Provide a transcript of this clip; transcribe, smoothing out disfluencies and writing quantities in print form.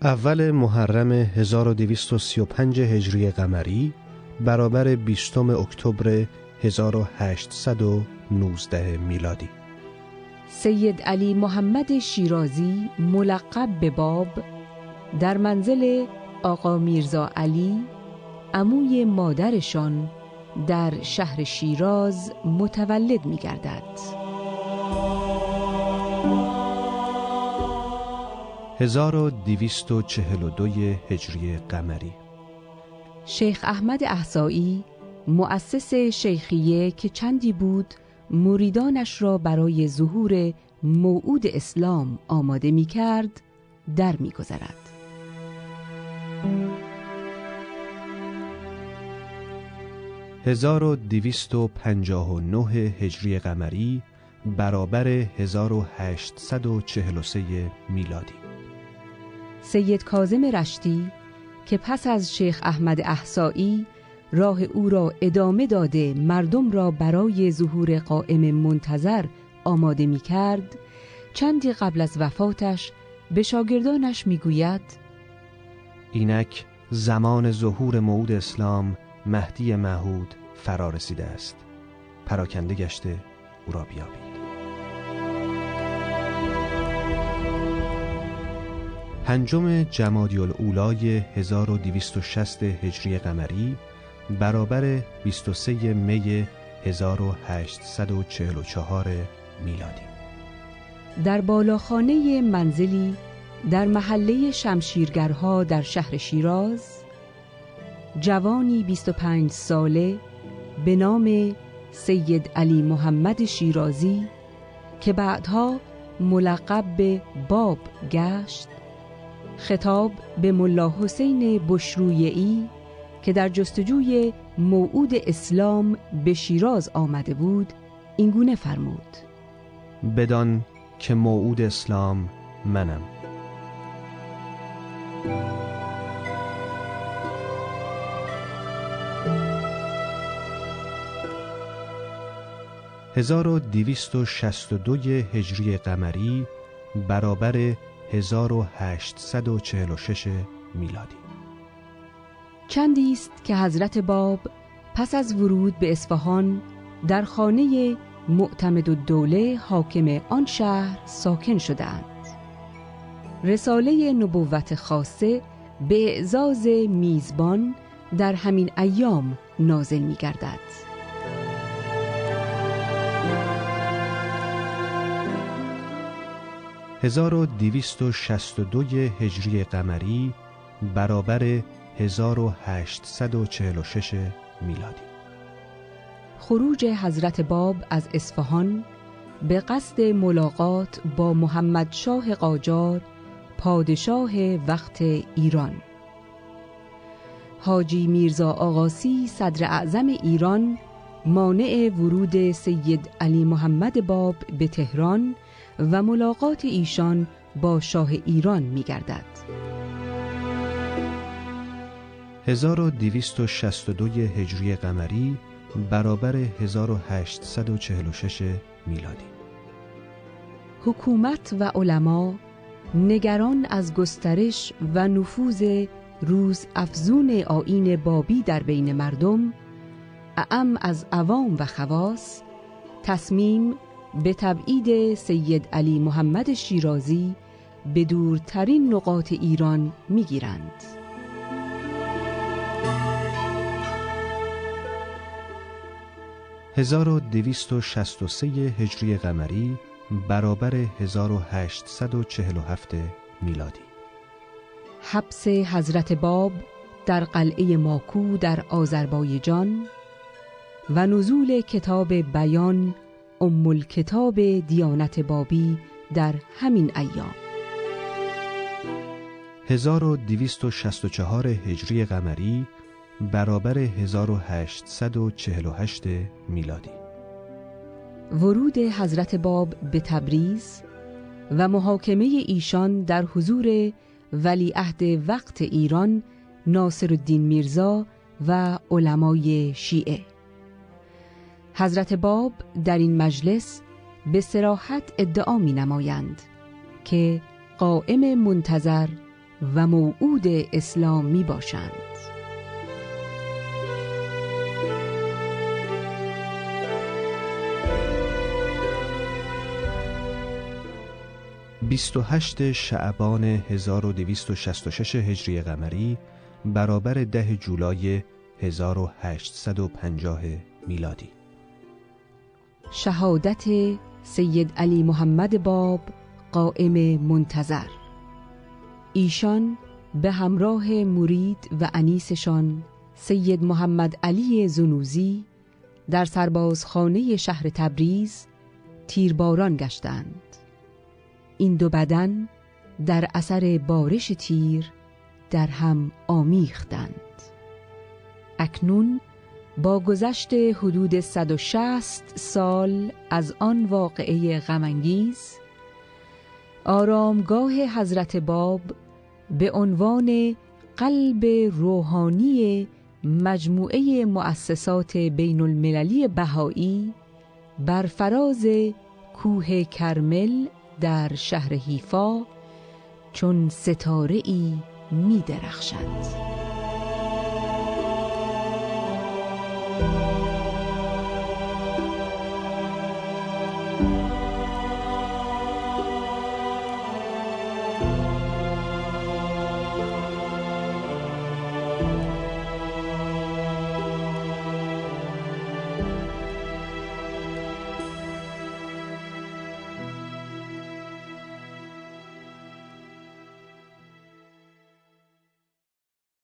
اول محرم 1235 هجری قمری برابر 20 اکتبر 1819 میلادی. سید علی محمد شیرازی ملقب به باب در منزل آقا میرزا علی عموی مادرشان در شهر شیراز متولد می گردد. 1242 هجری قمری شیخ احمد احصایی مؤسس شیخیه که چندی بود مریدانش را برای ظهور موعود اسلام آماده می کرد در می گذرد. « 1259 هجری قمری برابر 1843 میلادی. سید کاظم رشتی که پس از شیخ احمد احصایی راه او را ادامه داده مردم را برای ظهور قائم منتظر آماده می کرد، چندی قبل از وفاتش به شاگردانش می گوید: اینک زمان ظهور موعود اسلام مهدی موعود فرا رسیده است، پراکنده گشته او را بیابید. 5 جمادی الاولی 1260 هجری قمری برابر 23 می 1844 میلادی. در بالاخانه منزلی در محله شمشیرگرها در شهر شیراز، جوانی 25 ساله به نام سید علی محمد شیرازی که بعدها ملقب به باب گشت، خطاب به ملا حسین بشرویه‌ای که در جستجوی موعود اسلام به شیراز آمده بود اینگونه فرمود: بدان که موعود اسلام منم. « 1262 هجری قمری برابر 1846 میلادی. چندی است که حضرت باب پس از ورود به اصفهان در خانه معتمدالدوله حاکم آن شهر ساکن شدند. رساله نبوت خاصه به اعزاز میزبان در همین ایام نازل می گردد. 1262 هجری قمری برابر 1846 میلادی. خروج حضرت باب از اصفهان به قصد ملاقات با محمد شاه قاجار پادشاه وقت ایران. حاجی میرزا آقاسی صدر اعظم ایران مانع ورود سید علی محمد باب به تهران و ملاقات ایشان با شاه ایران می گردد. 1262 هجری قمری برابر 1846 میلادی. حکومت و علما نگران از گسترش و نفوذ روز افزون آیین بابی در بین مردم، اعم از عوام و خواص، تصمیم به تبعید سید علی محمد شیرازی به دورترین نقاط ایران می‌گیرند. 1263 هجری قمری برابر 1847 میلادی. حبس حضرت باب در قلعه ماکو در آذربایجان و نزول کتاب بیان ام الکتاب دیانت بابی در همین ایام. 1264 هجری قمری برابر 1848 میلادی. ورود حضرت باب به تبریز و محاکمه ایشان در حضور ولیعهد وقت ایران ناصرالدین میرزا و علمای شیعه. حضرت باب در این مجلس به صراحت ادعا می نمایند که قائم منتظر و موعود اسلام می باشند. بیست و 28 شعبان 1266 هجری قمری برابر 10 جولای 1850 میلادی. شهادت سید علی محمد باب قائم منتظر. ایشان به همراه مرید و انیسشان سید محمد علی زنوزی در سربازخانه شهر تبریز تیرباران گشتند. این دو بدن در اثر بارش تیر در هم آمیختند. اکنون با گذشت حدود 160 سال از آن واقعه غم‌انگیز، آرامگاه حضرت باب به عنوان قلب روحانی مجموعه مؤسسات بین المللی بهایی بر فراز کوه کرمل در شهر حیفا چون ستاره‌ای می درخشد.